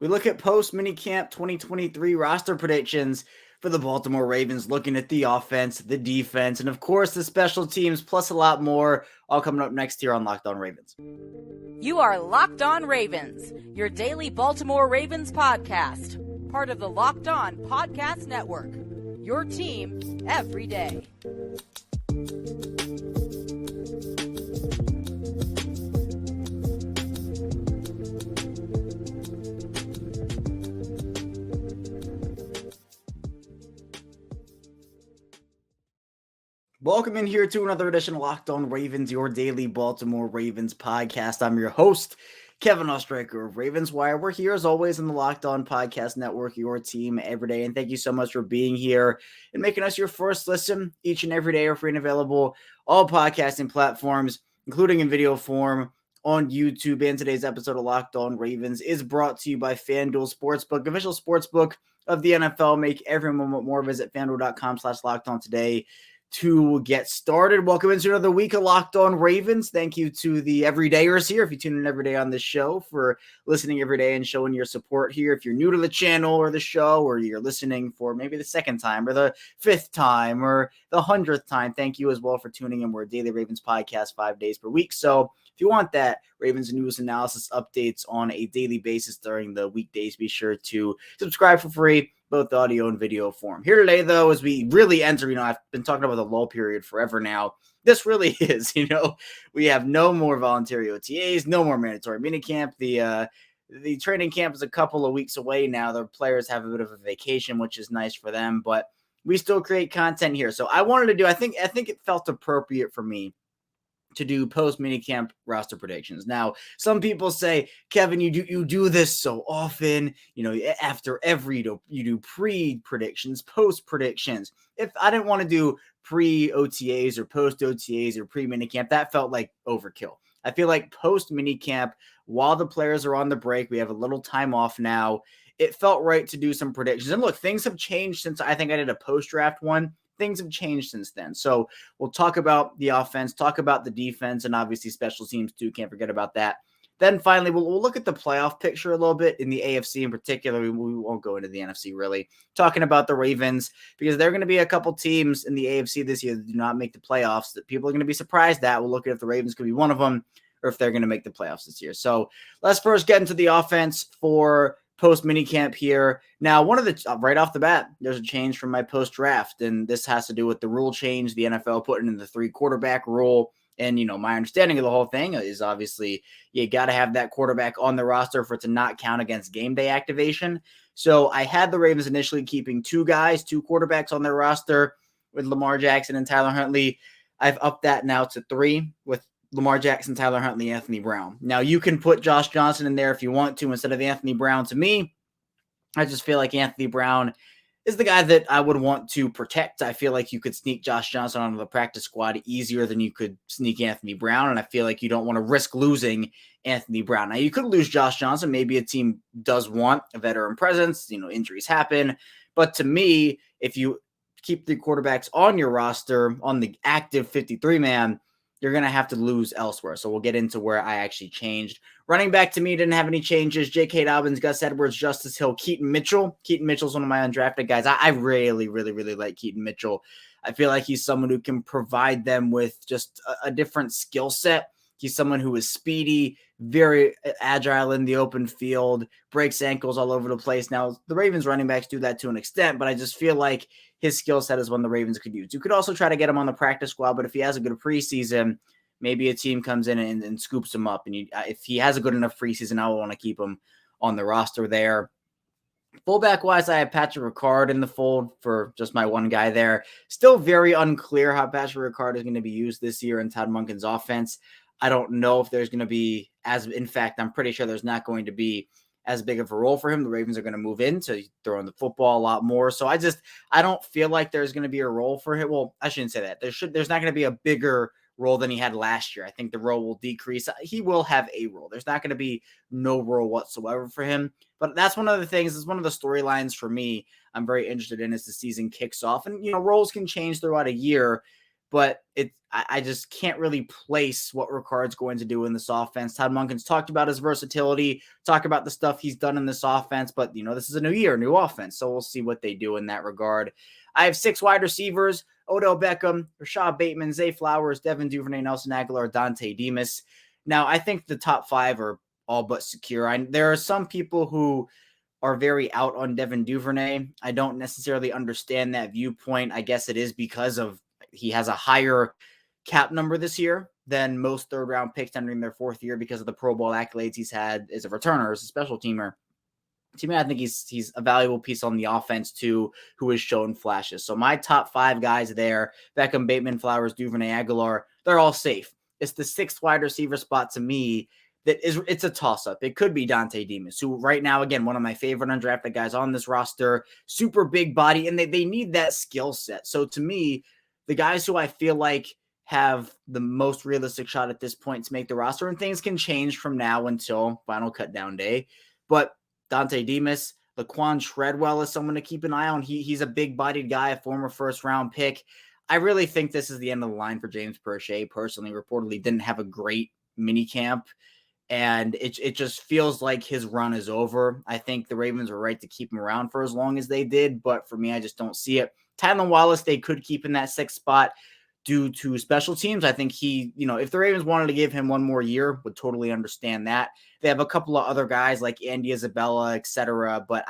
We look at post minicamp 2023 roster predictions for the Baltimore Ravens, looking at the offense, the defense, and of course the special teams, plus a lot more, all coming up next here on Locked On Ravens. You are Locked On Ravens, your daily Baltimore Ravens podcast, part of the Locked On Podcast Network, your team every day. Welcome in here to another edition of Locked On Ravens, your daily Baltimore Ravens podcast. I'm your host, Kevin Oestreicher of Ravens Wire. We're here as always in the Locked On Podcast Network, your team every day. And thank you so much for being here and making us your first listen each and every day. Are free and available all podcasting platforms, including in video form on YouTube. And today's episode of Locked On Ravens is brought to you by FanDuel Sportsbook, official sportsbook of the NFL. Make every moment more. Visit FanDuel.com/LockedOn today to get started. Welcome into another week of Locked On Ravens. Thank you to the everydayers here. If you tune in every day on this show, for listening every day and showing your support here. If you're new to the channel or the show, or you're listening for maybe the second time or the fifth time or the 100th time, thank you as well for tuning in. We're a daily Ravens podcast 5 days per week. So if you want that Ravens news analysis updates on a daily basis during the weekdays, be sure to subscribe for free, both audio and video form. Here today, though, as we really enter, I've been talking about the lull period forever now. This really is, we have no more voluntary OTAs, no more mandatory minicamp. The training camp is a couple of weeks away now. The players have a bit of a vacation, which is nice for them, but we still create content here. So I wanted to do, I think it felt appropriate for me to do post minicamp roster predictions. Now, some people say, Kevin, you do this so often, after every, you do pre predictions, post predictions. If I didn't want to do pre OTAs or post OTAs or pre minicamp, that felt like overkill. I feel like post minicamp, while the players are on the break, we have a little time off now. It felt right to do some predictions. And look, things have changed since I think I did a post draft one. Things have changed since then. So we'll talk about the offense, talk about the defense, and obviously special teams too. Can't forget about that. Then finally, we'll look at the playoff picture a little bit in the AFC in particular. We won't go into the NFC really. Talking about the Ravens, because there are going to be a couple teams in the AFC this year that do not make the playoffs that people are going to be surprised at. We'll look at if the Ravens could be one of them or if they're going to make the playoffs this year. So let's first get into the offense for post minicamp here. Now, one of the right off the bat, there's a change from my post draft, and this has to do with the rule change, the NFL putting in the 3 quarterback rule. And, my understanding of the whole thing is obviously you got to have that quarterback on the roster for it to not count against game day activation. So I had the Ravens initially keeping 2 quarterbacks on their roster with Lamar Jackson and Tyler Huntley. I've upped that now to 3 with Lamar Jackson, Tyler Huntley, Anthony Brown. Now, you can put Josh Johnson in there if you want to instead of Anthony Brown. To me, I just feel like Anthony Brown is the guy that I would want to protect. I feel like you could sneak Josh Johnson onto the practice squad easier than you could sneak Anthony Brown, and I feel like you don't want to risk losing Anthony Brown. Now, you could lose Josh Johnson. Maybe a team does want a veteran presence. Injuries happen. But to me, if you keep the quarterbacks on your roster, on the active 53-man, you're going to have to lose elsewhere. So we'll get into where I actually changed. Running back to me didn't have any changes. J.K. Dobbins, Gus Edwards, Justice Hill, Keaton Mitchell. Keaton Mitchell's one of my undrafted guys. I really, really, really like Keaton Mitchell. I feel like he's someone who can provide them with just a different skill set. He's someone who is speedy, very agile in the open field, breaks ankles all over the place. Now, the Ravens running backs do that to an extent, but I just feel like his skill set is one the Ravens could use. You could also try to get him on the practice squad, but if he has a good preseason, maybe a team comes in and scoops him up. And if he has a good enough preseason, I will want to keep him on the roster there. Fullback-wise, I have Patrick Ricard in the fold for just my one guy there. Still very unclear how Patrick Ricard is going to be used this year in Todd Monken's offense. I don't know if there's going to be, in fact, I'm pretty sure there's not going to be as big of a role for him. The Ravens are going to move into throwing the football a lot more. So I don't feel like there's going to be a role for him. Well, I shouldn't say that. There's not going to be a bigger role than he had last year. I think the role will decrease. He will have a role. There's not going to be no role whatsoever for him. But that's one of the things, is one of the storylines for me I'm very interested in as the season kicks off. And, roles can change throughout a year. but I just can't really place what Ricard's going to do in this offense. Todd Monken's talked about his versatility, talk about the stuff he's done in this offense, but this is a new year, new offense, so we'll see what they do in that regard. I have 6 wide receivers: Odell Beckham, Rashad Bateman, Zay Flowers, Devin Duvernay, Nelson Aguilar, Dante Demas. Now, I think the top 5 are all but secure. There are some people who are very out on Devin Duvernay. I don't necessarily understand that viewpoint. I guess it is because of he has a higher cap number this year than most third-round picks entering their 4th year because of the Pro Bowl accolades he's had as a returner, as a special teamer. To me, I think he's a valuable piece on the offense too, who has shown flashes. So my top 5 guys there: Beckham, Bateman, Flowers, Duvernay, Aguilar, they're all safe. It's the 6th wide receiver spot to me it's a toss-up. It could be Dante Demas, who right now, again, one of my favorite undrafted guys on this roster, super big body, and they need that skill set. So to me, the guys who I feel like have the most realistic shot at this point to make the roster, and things can change from now until final cut down day, but Dante Demas, Laquan Treadwell is someone to keep an eye on. He's a big-bodied guy, a former first-round pick. I really think this is the end of the line for James Proche. Personally, reportedly didn't have a great minicamp, and it just feels like his run is over. I think the Ravens were right to keep him around for as long as they did, but for me, I just don't see it. Tylan Wallace, they could keep in that 6th spot due to special teams. I think if the Ravens wanted to give him one more year, would totally understand that. They have a couple of other guys like Andy Isabella, etc., but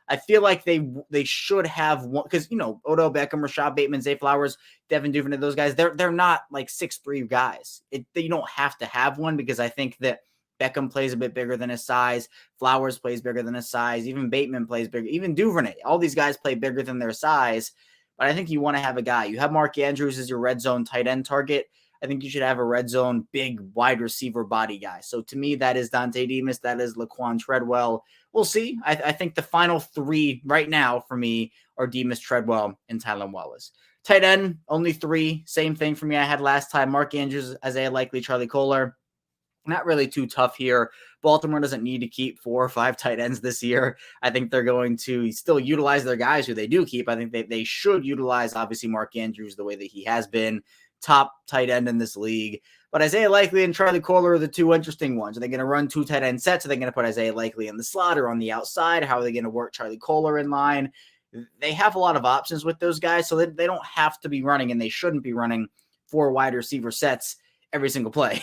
I feel like they should have one, because Odell Beckham, Rashad Bateman, Zay Flowers, Devin Duvernay, those guys, they're not like 6'3" guys. You don't have to have one, because I think that Beckham plays a bit bigger than his size, Flowers plays bigger than his size, even Bateman plays bigger, even Duvernay. All these guys play bigger than their size, but I think you want to have a guy. You have Mark Andrews as your red zone tight end target. I think you should have a red zone big wide receiver body guy. So to me, that is Dante Demas. That is Laquan Treadwell. We'll see. I think the final 3 right now for me are Demas, Treadwell, and Tylan Wallace. Tight end, only 3. Same thing for me I had last time. Mark Andrews, Isaiah Likely, Charlie Kohler. Not really too tough here. Baltimore doesn't need to keep 4 or 5 tight ends this year. I think they're going to still utilize their guys who they do keep. I think they should utilize, obviously, Mark Andrews the way that he has been. Top tight end in this league. But Isaiah Likely and Charlie Kohler are the 2 interesting ones. Are they going to run 2 tight end sets? Are they going to put Isaiah Likely in the slot or on the outside? How are they going to work Charlie Kohler in line? They have a lot of options with those guys, so they don't have to be running, and they shouldn't be running 4 wide receiver sets every single play.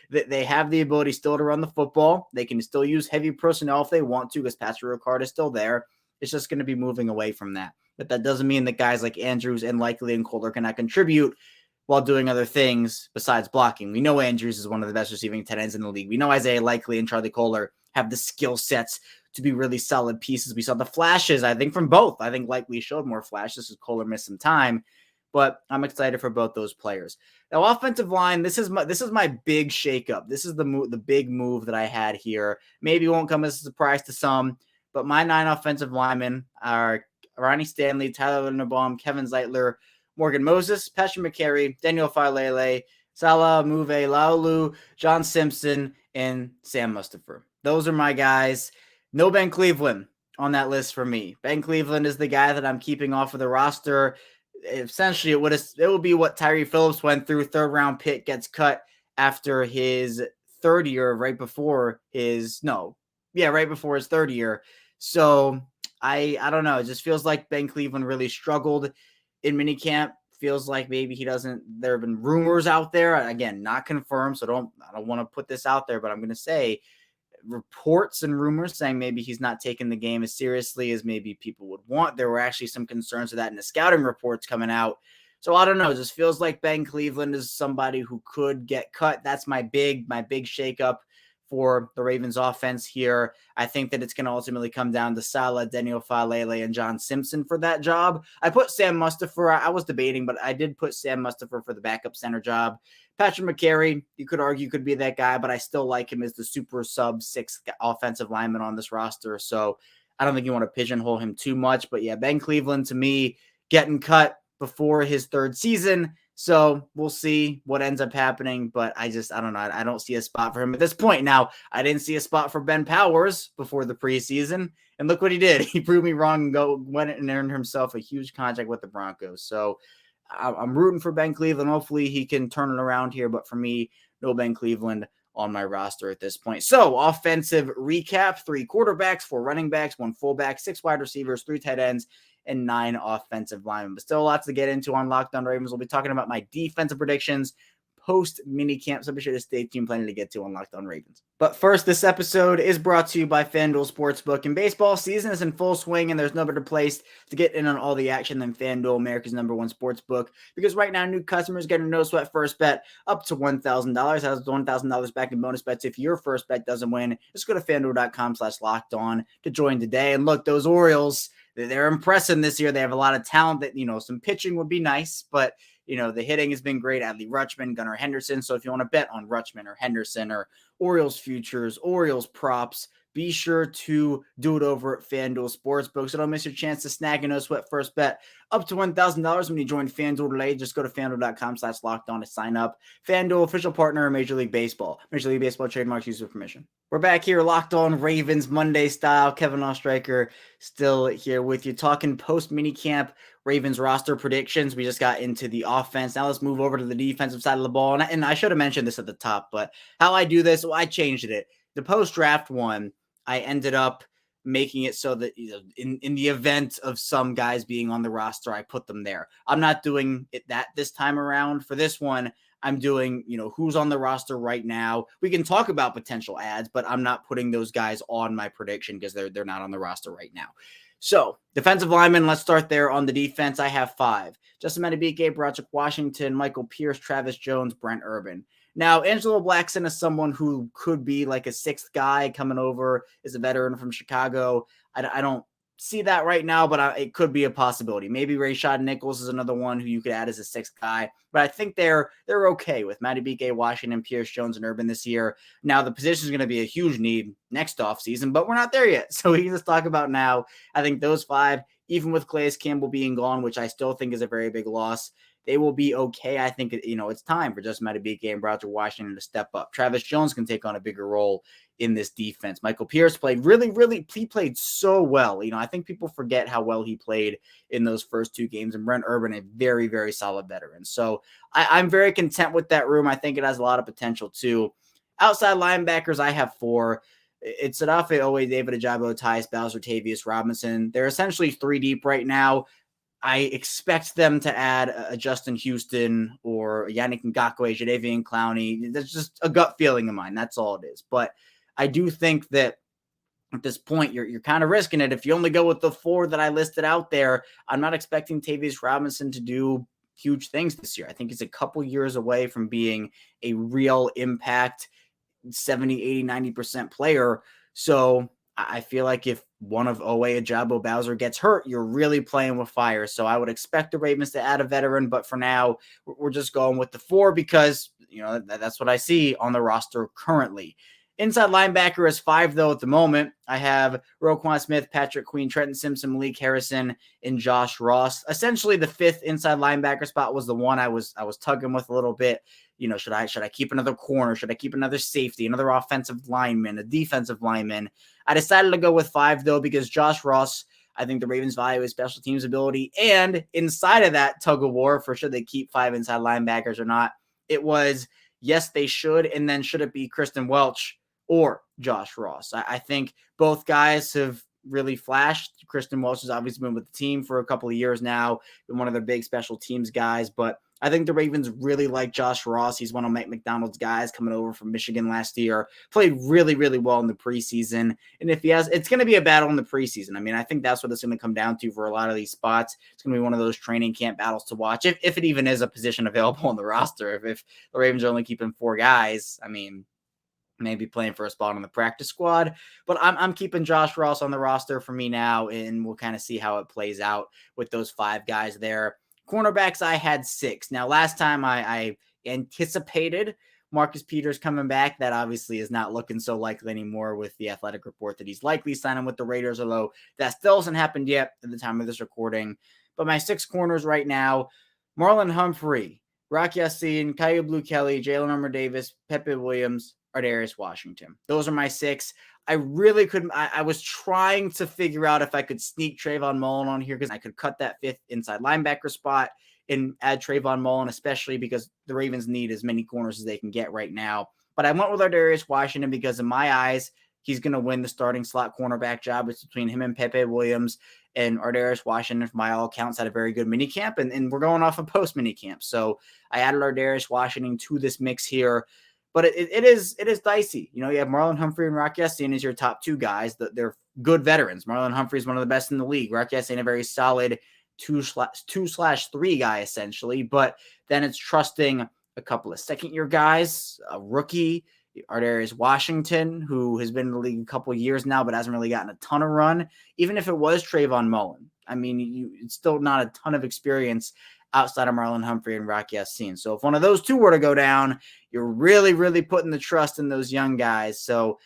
They have the ability still to run the football. They can still use heavy personnel if they want to, because Patrick Ricard is still there. It's just going to be moving away from that. But that doesn't mean that guys like Andrews and Likely and Kohler cannot contribute while doing other things besides blocking. We know Andrews is one of the best receiving tight ends in the league. We know Isaiah Likely and Charlie Kohler have the skill sets to be really solid pieces. We saw the flashes, I think, from both. I think Likely showed more flashes as Kohler missed some time, but I'm excited for both those players. Now, offensive line, this is my big shakeup. This is the big move that I had here. Maybe it won't come as a surprise to some, but my 9 offensive linemen are Ronnie Stanley, Tyler Linderbaum, Kevin Zeitler, Morgan Moses, Patrick McCary, Daniel Falele, Salah Move Laulu, John Simpson, and Sam Mustipher. Those are my guys. No Ben Cleveland on that list for me. Ben Cleveland is the guy that I'm keeping off of the roster. Essentially, it would be what Tyree Phillips went through. 3rd round pick gets cut after his 3rd year, right before his 3rd year. So I don't know. It just feels like Ben Cleveland really struggled in minicamp. Feels like maybe he doesn't. There have been rumors out there, again, not confirmed, so I don't want to put this out there, but I'm going to say reports and rumors saying maybe he's not taking the game as seriously as maybe people would want. There were actually some concerns of that in the scouting reports coming out. So I don't know. It just feels like Ben Cleveland is somebody who could get cut. That's my big shakeup for the Ravens offense here. I think that it's going to ultimately come down to Salah, Daniel Falele, and John Simpson for that job. I put Sam Mustipher. I was debating, but I did put Sam Mustipher for the backup center job. Patrick McCary, you could argue, could be that guy, but I still like him as the super sub 6th offensive lineman on this roster. So I don't think you want to pigeonhole him too much. But yeah, Ben Cleveland, to me, getting cut before his 3rd season. So we'll see what ends up happening, but I don't know. I don't see a spot for him at this point. Now, I didn't see a spot for Ben Powers before the preseason, and look what he did. He proved me wrong and went and earned himself a huge contract with the Broncos. So I'm rooting for Ben Cleveland. Hopefully he can turn it around here. But for me, no Ben Cleveland on my roster at this point. So offensive recap: 3 quarterbacks, 4 running backs, 1 fullback, 6 wide receivers, 3 tight ends, and 9 offensive linemen. But still lots to get into on Locked On Ravens. We'll be talking about my defensive predictions post minicamp, so be sure to stay tuned. Plenty to get to on Locked On Ravens. But first, this episode is brought to you by FanDuel Sportsbook. And baseball season is in full swing, and there's no better place to get in on all the action than FanDuel, America's #1 sportsbook. Because right now, new customers get a no-sweat first bet up to $1,000. That's $1,000 back in bonus bets if your first bet doesn't win. Just go to FanDuel.com/lockedon to join today. And look, those Orioles, they're impressing this year. They have a lot of talent that, some pitching would be nice, but the hitting has been great. Adley Rutschman, Gunnar Henderson. So if you want to bet on Rutschman or Henderson or Orioles futures, Orioles props, be sure to do it over at FanDuel Sportsbook. So don't miss your chance to snag a no-sweat first bet up to $1,000 when you join FanDuel today. Just go to FanDuel.com/lockedon to sign up. FanDuel, official partner of Major League Baseball. Major League Baseball trademarks used with permission. We're back here, Locked On Ravens Monday style. Kevin Oestreicher still here with you, talking post-minicamp Ravens roster predictions. We just got into the offense. Now let's move over to the defensive side of the ball. And I should have mentioned this at the top, but how I do this, well, I changed it. The post-draft one, I ended up making it so that in the event of some guys being on the roster, I put them there. I'm not doing it that this time around. For this one, I'm doing, who's on the roster right now. We can talk about potential ads, but I'm not putting those guys on my prediction because they're not on the roster right now. So, defensive linemen, let's start there. On the defense, I have 5. Justin Madubuike, Broderick Washington, Michael Pierce, Travis Jones, Brent Urban. Now, Angelo Blackson is someone who could be like a 6th guy coming over, is a veteran from Chicago. I don't see that right now, but it could be a possibility. Maybe Rashad Nichols is another one who you could add as a 6th guy. But I think they're okay with Madubuike, Washington, Pierce, Jones, and Urban this year. Now, the position is going to be a huge need next offseason, but we're not there yet. So we can just talk about now. I think those 5, even with Calais Campbell being gone, which I still think is a very big loss, they will be okay. I think, it's time for Justin Madubuike and Broderick Washington to step up. Travis Jones can take on a bigger role in this defense. Michael Pierce played he played so well. I think people forget how well he played in those first 2 games. And Brent Urban, a very, very solid veteran. So I'm very content with that room. I think it has a lot of potential too. Outside linebackers, I have 4. It's Sadafe Owe, David Ajabo, Tyus Bowser, Tavius Robinson. They're essentially 3 deep right now. I expect them to add a Justin Houston or Yannick Ngakoue, Jadeveon Clowney. That's just a gut feeling of mine. That's all it is. But I do think that at this point, you're kind of risking it. If you only go with the 4 that I listed out there, I'm not expecting Tavius Robinson to do huge things this year. I think he's a couple years away from being a real impact 70, 80, 90% player. So I feel like if one of Owe, Ajabo, Bowser gets hurt, you're really playing with fire. So I would expect the Ravens to add a veteran, but for now, we're just going with the 4 because, that's what I see on the roster currently. Inside linebacker is 5, though, at the moment. I have Roquan Smith, Patrick Queen, Trenton Simpson, Malik Harrison, and Josh Ross. Essentially, the 5th inside linebacker spot was the one I was tugging with a little bit. Should I keep another corner? Should I keep another safety, another offensive lineman, a defensive lineman? I decided to go with 5, though, because Josh Ross, I think the Ravens value his special teams ability. And inside of that tug of war for should they keep 5 inside linebackers or not, it was, yes, they should. And then should it be Kristen Welch or Josh Ross? I think both guys have really flashed. Kristen Welch has obviously been with the team for a couple of years now, been one of their big special teams guys, but I think the Ravens really like Josh Ross. He's one of Mike McDonald's guys coming over from Michigan last year. Played really, really well in the preseason. And if he has, it's going to be a battle in the preseason. I mean, I think that's what it's going to come down to for a lot of these spots. It's going to be one of those training camp battles to watch. If it even is a position available on the roster. If the Ravens are only keeping 4 guys, I mean, maybe playing for a spot on the practice squad, but I'm keeping Josh Ross on the roster for me now, and we'll kind of see how it plays out with those 5 guys there. Cornerbacks, I had 6. Now, last time I anticipated Marcus Peters coming back. That obviously is not looking so likely anymore with the Athletic report that he's likely signing with the Raiders, although that still hasn't happened yet at the time of this recording. But my 6 corners right now, Marlon Humphrey, Rock Yassin, Kyu Blue Kelly, Jalen Armour Davis, Pepe Williams, Ardarius Washington. Those are my 6. I really couldn't. I was trying to figure out if I could sneak Trayvon Mullen on here because I could cut that 5th inside linebacker spot and add Trayvon Mullen, especially because the Ravens need as many corners as they can get right now. But I went with Ardarius Washington because in my eyes, he's going to win the starting slot cornerback job. It's between him and Pepe Williams, and Ardarius Washington, from my all accounts, had a very good minicamp, and we're going off a post minicamp. So I added Ardarius Washington to this mix here. But it is dicey. You have Marlon Humphrey and Rock Ya-Sin as your top two guys. They're good veterans. Marlon Humphrey is one of the best in the league. Rock Ya-Sin, a very solid 2/3 guy, essentially. But then it's trusting a couple of second-year guys, a rookie, Ardarius Washington, who has been in the league a couple of years now, but hasn't really gotten a ton of run. Even if it was Trayvon Mullen, I mean, it's still not a ton of experience outside of Marlon Humphrey and Rock Ya-Sin. So if one of those two were to go down, you're really, really putting the trust in those young guys. So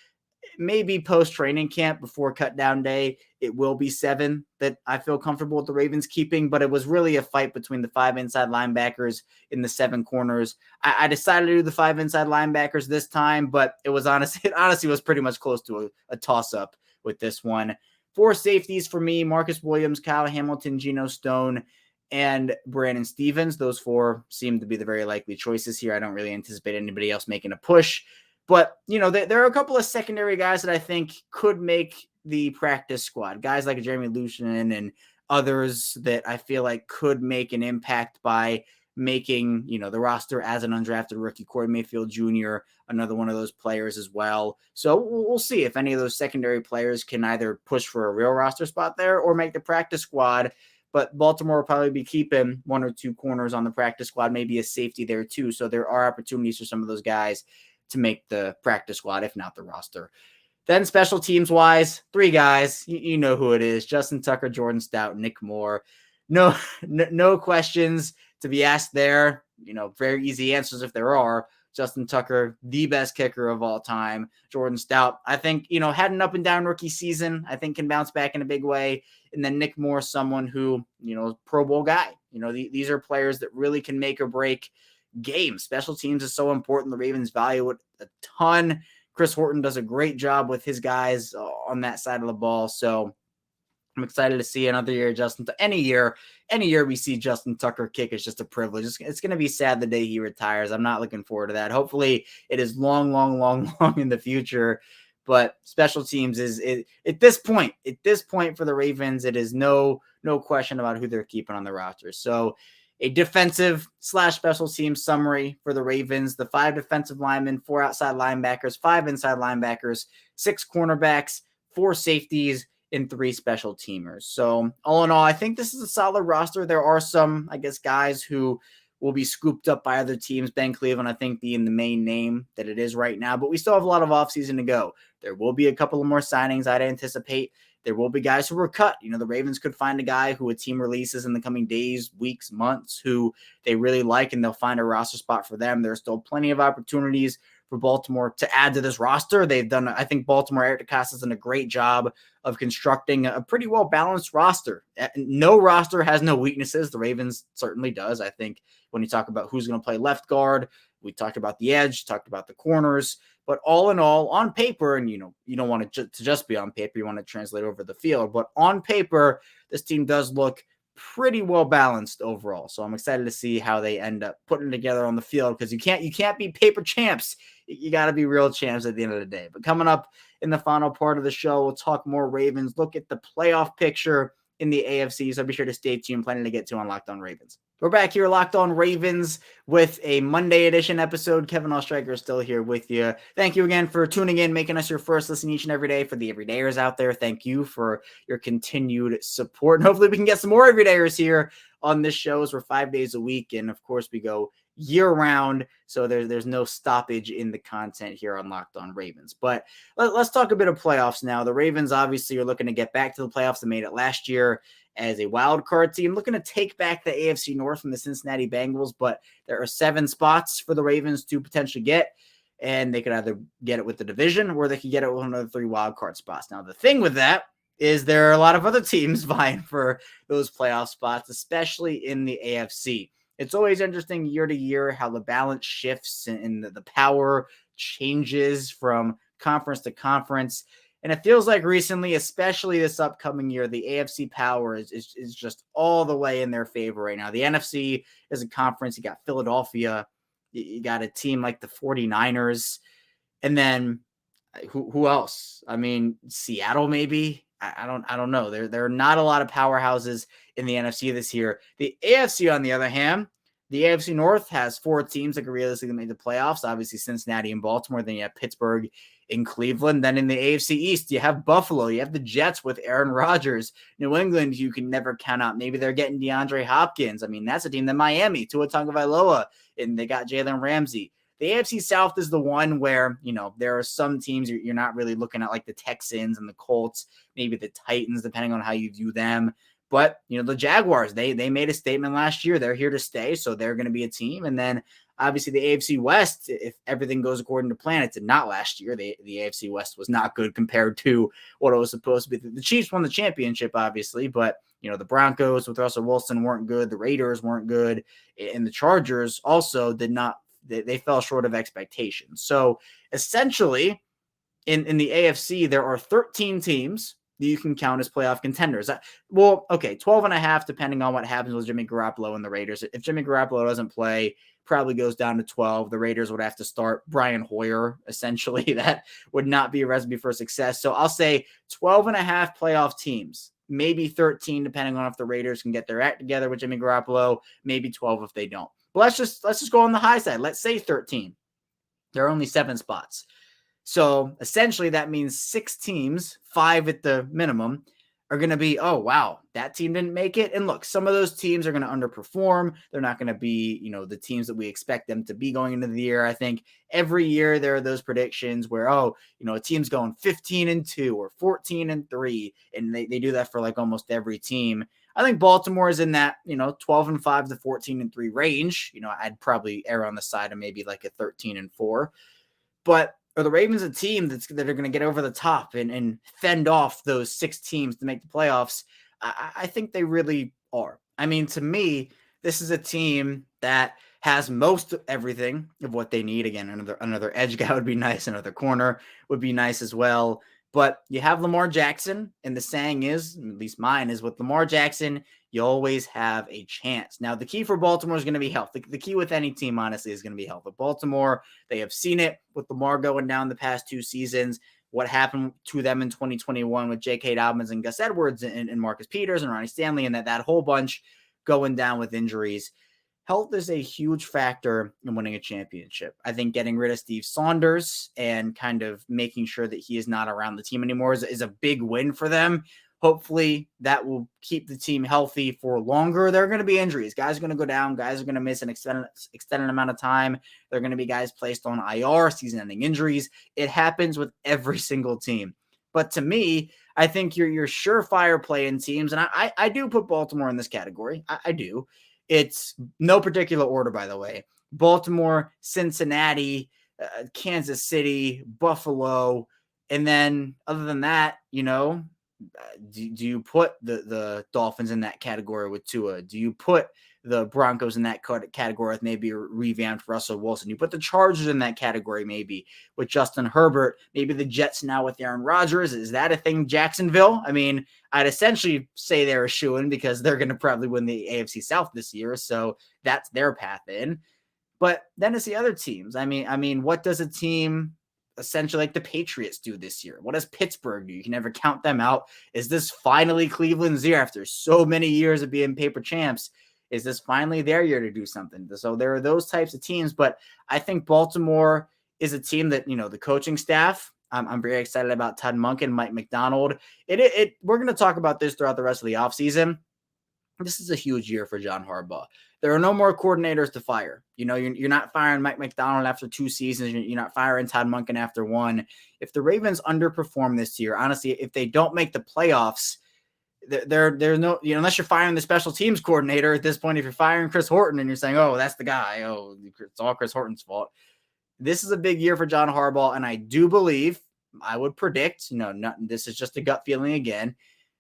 maybe post-training camp before cut-down day, it will be 7 that I feel comfortable with the Ravens keeping, but it was really a fight between the 5 inside linebackers in the 7 corners. I decided to do the 5 inside linebackers this time, but it honestly was pretty much close to a toss-up with this one. 4 safeties for me: Marcus Williams, Kyle Hamilton, Geno Stone, and Brandon Stevens. Those 4 seem to be the very likely choices here. I don't really anticipate anybody else making a push. But, there are a couple of secondary guys that I think could make the practice squad. Guys like Jeremy Lucien and others that I feel like could make an impact by making, the roster as an undrafted rookie. Corey Mayfield Jr., another one of those players as well. So we'll see if any of those secondary players can either push for a real roster spot there or make the practice squad. But Baltimore will probably be keeping 1 or 2 corners on the practice squad, maybe a safety there too. So there are opportunities for some of those guys to make the practice squad, if not the roster. Then special teams wise, 3 guys, you know who it is: Justin Tucker, Jordan Stout, Nick Moore. No questions to be asked there. Very easy answers if there are. Justin Tucker, the best kicker of all time. Jordan Stout, I think, had an up and down rookie season. I think can bounce back in a big way. And then Nick Moore, someone who, Pro Bowl guy. These are players that really can make or break games. Special teams is so important. The Ravens value it a ton. Chris Horton does a great job with his guys on that side of the ball. So I'm excited to see another year, Justin. Any year we see Justin Tucker kick is just a privilege. It's going to be sad the day he retires. I'm not looking forward to that. Hopefully it is long in the future. But special teams is at this point for the Ravens, it is no question about who they're keeping on the roster. So a defensive / special teams summary for the Ravens: the 5 defensive linemen, 4 outside linebackers, 5 inside linebackers, 6 cornerbacks, 4 safeties, and 3 special teamers. So all in all, I think this is a solid roster. There are some, guys who will be scooped up by other teams. Ben Cleveland, I think, being the main name that it is right now, but we still have a lot of offseason to go. There will be a couple of more signings I'd anticipate. There will be guys who were cut. The Ravens could find a guy who a team releases in the coming days, weeks, months, who they really like, and they'll find a roster spot for them. There's still plenty of opportunities for Baltimore to add to this roster. They've done, I think Eric DeCosta's done a great job of constructing a pretty well-balanced roster. No roster has no weaknesses. The Ravens certainly does. I think when you talk about who's going to play left guard, we talked about the edge, talked about the corners, but all in all, on paper, and you don't want it to just be on paper, you want to translate over the field, but on paper, this team does look pretty well balanced overall. So I'm excited to see how they end up putting it together on the field, because you can't be paper champs. You got to be real champs at the end of the day. But coming up in the final part of the show, we'll talk more Ravens, look at the playoff picture in the AFC. So be sure to stay tuned. Plenty to get to on Locked On Ravens. We're back here, Locked On Ravens, with a Monday edition episode. Kevin Ostreicher is still here with you. Thank you again for tuning in, making us your first listen each and every day. For the everydayers out there, thank you for your continued support. And hopefully we can get some more everydayers here on this show, as we're 5 days a week. And of course, we go year round, so there's no stoppage in the content here on Locked On Ravens. But let's talk a bit of playoffs now. The Ravens obviously are looking to get back to the playoffs. They made it last year as a wild card team, looking to take back the AFC North from the Cincinnati Bengals. But there are 7 spots for the Ravens to potentially get, and they could either get it with the division or they could get it with another 3 wild card spots. Now, the thing with that is there are a lot of other teams vying for those playoff spots, especially in the AFC. It's always interesting year to year how the balance shifts and the power changes from conference to conference. And it feels like recently, especially this upcoming year, the AFC power is just all the way in their favor right now. The NFC is a conference. You got Philadelphia. You got a team like the 49ers. And then who else? I mean, Seattle maybe. I don't know. There are not a lot of powerhouses in the NFC this year. The AFC, on the other hand, the AFC North has 4 teams that can realistically make the playoffs. Obviously, Cincinnati and Baltimore. Then you have Pittsburgh in Cleveland. Then in the AFC East, you have Buffalo. You have the Jets with Aaron Rodgers. New England, you can never count out. Maybe they're getting DeAndre Hopkins. I mean, that's a team. Then Miami, Tua Tagovailoa, and they got Jalen Ramsey. The AFC South is the one where, there are some teams you're not really looking at, like the Texans and the Colts, maybe the Titans, depending on how you view them. But, the Jaguars, they made a statement last year. They're here to stay, so they're going to be a team. And then, obviously, the AFC West, if everything goes according to plan, it did not last year. The AFC West was not good compared to what it was supposed to be. The Chiefs won the championship, obviously, but, the Broncos with Russell Wilson weren't good. The Raiders weren't good. And the Chargers also did not. They fell short of expectations. So essentially, in the AFC, there are 13 teams that you can count as playoff contenders. 12 and a half, depending on what happens with Jimmy Garoppolo and the Raiders. If Jimmy Garoppolo doesn't play, probably goes down to 12. The Raiders would have to start Brian Hoyer, essentially. That would not be a recipe for success. So I'll say 12 and a half playoff teams. Maybe 13, depending on if the Raiders can get their act together with Jimmy Garoppolo. Maybe 12 if they don't. But let's just go on the high side. Let's say 13. There are only 7 spots. So essentially that means 6 teams, 5 at the minimum, are going to be, oh, wow, that team didn't make it. And look, some of those teams are going to underperform. They're not going to be, the teams that we expect them to be going into the year. I think every year there are those predictions where, a team's going 15-2 or 14-3. And they do that for like almost every team. I think Baltimore is in that, 12-5 to 14-3 range. I'd probably err on the side of maybe like a 13-4. But are the Ravens a team that are going to get over the top and fend off those 6 teams to make the playoffs? I think they really are. I mean, to me, this is a team that has most of everything of what they need. Again, another edge guy would be nice. Another corner would be nice as well. But you have Lamar Jackson, and the saying is, at least mine is, with Lamar Jackson, you always have a chance. Now, the key for Baltimore is going to be health. The key with any team, honestly, is going to be health. But Baltimore, they have seen it with Lamar going down the past 2 seasons. What happened to them in 2021 with J.K. Dobbins and Gus Edwards and Marcus Peters and Ronnie Stanley, and that whole bunch going down with injuries. Health is a huge factor in winning a championship. I think getting rid of Steve Saunders and kind of making sure that he is not around the team anymore is a big win for them. Hopefully that will keep the team healthy for longer. There are going to be injuries. Guys are going to go down. Guys are going to miss an extended amount of time. There are going to be guys placed on IR, season-ending injuries. It happens with every single team. But to me, I think your surefire play-in teams, and I do put Baltimore in this category. I do. It's no particular order, by the way. Baltimore, Cincinnati, Kansas City, Buffalo. And then other than that, do you put the Dolphins in that category with Tua? Do you put the Broncos in that category with maybe a revamped Russell Wilson? You put the Chargers in that category maybe with Justin Herbert, maybe the Jets now with Aaron Rodgers. Is that a thing? Jacksonville? I mean, I'd essentially say they're a shoo-in because they're going to probably win the AFC South this year. So that's their path in. But then it's the other teams. I mean, what does a team essentially like the Patriots do this year? What does Pittsburgh do? You can never count them out. Is this finally Cleveland's year after so many years of being paper champs? Is this finally their year to do something? So there are those types of teams, but I think Baltimore is a team that, the coaching staff, I'm very excited about Todd Monken, Mike McDonald. We're going to talk about this throughout the rest of the offseason. This is a huge year for John Harbaugh. There are no more coordinators to fire. You're not firing Mike McDonald after 2 seasons. You're not firing Todd Monken after 1. If the Ravens underperform this year, honestly, if they don't make the playoffs, there's no, unless you're firing the special teams coordinator at this point. If you're firing Chris Horton and you're saying, oh, that's the guy, oh, it's all Chris Horton's fault. This is a big year for John Harbaugh, and I do believe, I would predict, this is just a gut feeling again,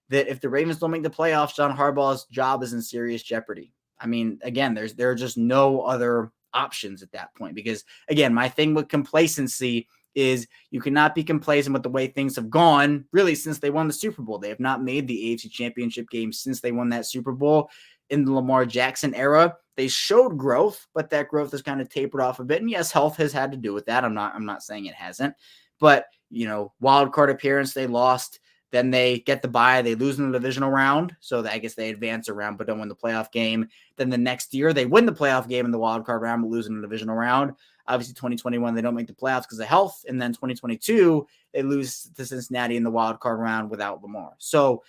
that if the Ravens don't make the playoffs, John Harbaugh's job is in serious jeopardy. I mean, again, there are just no other options at that point because, again, my thing with complacency is you cannot be complacent with the way things have gone really since they won the Super Bowl. They have not made the AFC Championship game since they won that Super Bowl. In the Lamar Jackson era, they showed growth, but that growth has kind of tapered off a bit. And yes, health has had to do with that. I'm not saying it hasn't, but wild card appearance, they lost. Then they get the bye. They lose in the divisional round. So I guess they advance a round, but don't win the playoff game. Then the next year, they win the playoff game in the wild card round, but lose in the divisional round. Obviously, 2021, they don't make the playoffs because of health. And then 2022, they lose to Cincinnati in the wild card round without Lamar. So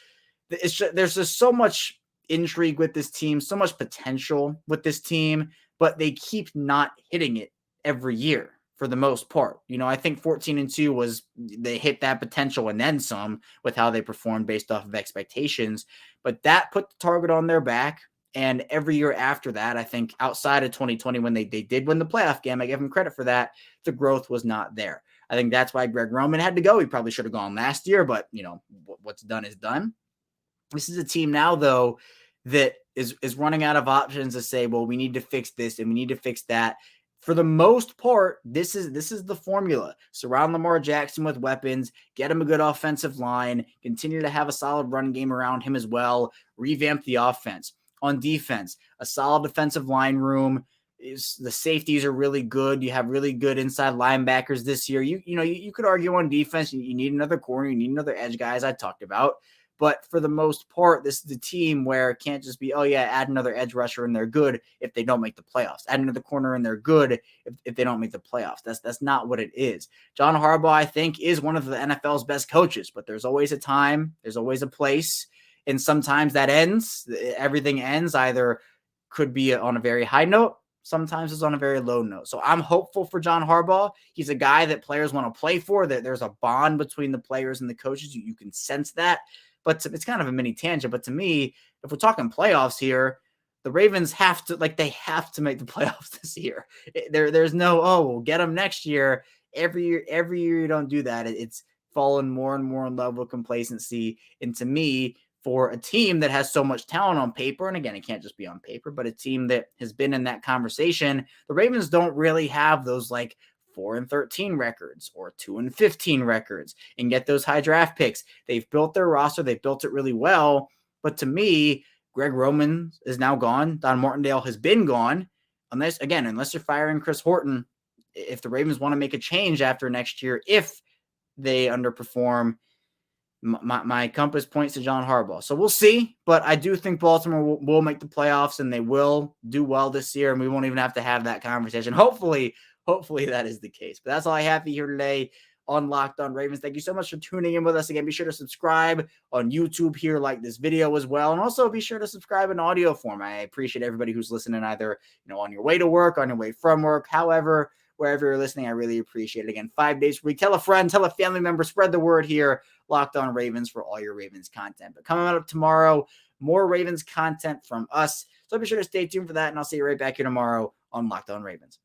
there's just so much intrigue with this team, so much potential with this team, but they keep not hitting it every year. For the most part, I think 14-2 was they hit that potential and then some with how they performed based off of expectations, but that put the target on their back. And every year after that, I think outside of 2020, when they did win the playoff game, I give them credit for that. The growth was not there. I think that's why Greg Roman had to go. He probably should have gone last year, but what's done is done. This is a team now, though, that is running out of options to say, well, we need to fix this and we need to fix that. For the most part, this is the formula. Surround Lamar Jackson with weapons, get him a good offensive line, continue to have a solid run game around him as well, revamp the offense. On defense, a solid defensive line room. The safeties are really good. You have really good inside linebackers this year. You could argue on defense, you need another corner, you need another edge guy, as I talked about. But for the most part, this is the team where it can't just be, add another edge rusher and they're good if they don't make the playoffs. Add another corner and they're good if they don't make the playoffs. That's not what it is. John Harbaugh, I think, is one of the NFL's best coaches, but there's always a time, there's always a place, and sometimes that ends. Everything ends. Either could be on a very high note, sometimes it's on a very low note. So I'm hopeful for John Harbaugh. He's a guy that players want to play for, that there's a bond between the players and the coaches. You can sense that. But it's kind of a mini tangent. But to me, if we're talking playoffs here, the Ravens have to make the playoffs this year. There's no, we'll get them next year. Every year you don't do that. It's fallen more and more in love with complacency. And to me, for a team that has so much talent on paper, and again, it can't just be on paper, but a team that has been in that conversation, the Ravens don't really have those 4-13 records or 2-15 records and get those high draft picks. They've built their roster. They've built it really well. But to me, Greg Roman is now gone. Don Martindale has been gone. Unless you're firing Chris Horton, if the Ravens want to make a change after next year, if they underperform, my compass points to John Harbaugh. So we'll see. But I do think Baltimore will make the playoffs and they will do well this year. And we won't even have to have that conversation. Hopefully that is the case. But that's all I have for you here today on Locked On Ravens. Thank you so much for tuning in with us. Again, be sure to subscribe on YouTube here, like this video as well. And also be sure to subscribe in audio form. I appreciate everybody who's listening either, on your way to work, on your way from work, however, wherever you're listening. I really appreciate it. Again, 5 days a week. Tell a friend, tell a family member, spread the word here. Locked On Ravens for all your Ravens content. But coming up tomorrow, more Ravens content from us. So be sure to stay tuned for that. And I'll see you right back here tomorrow on Locked On Ravens.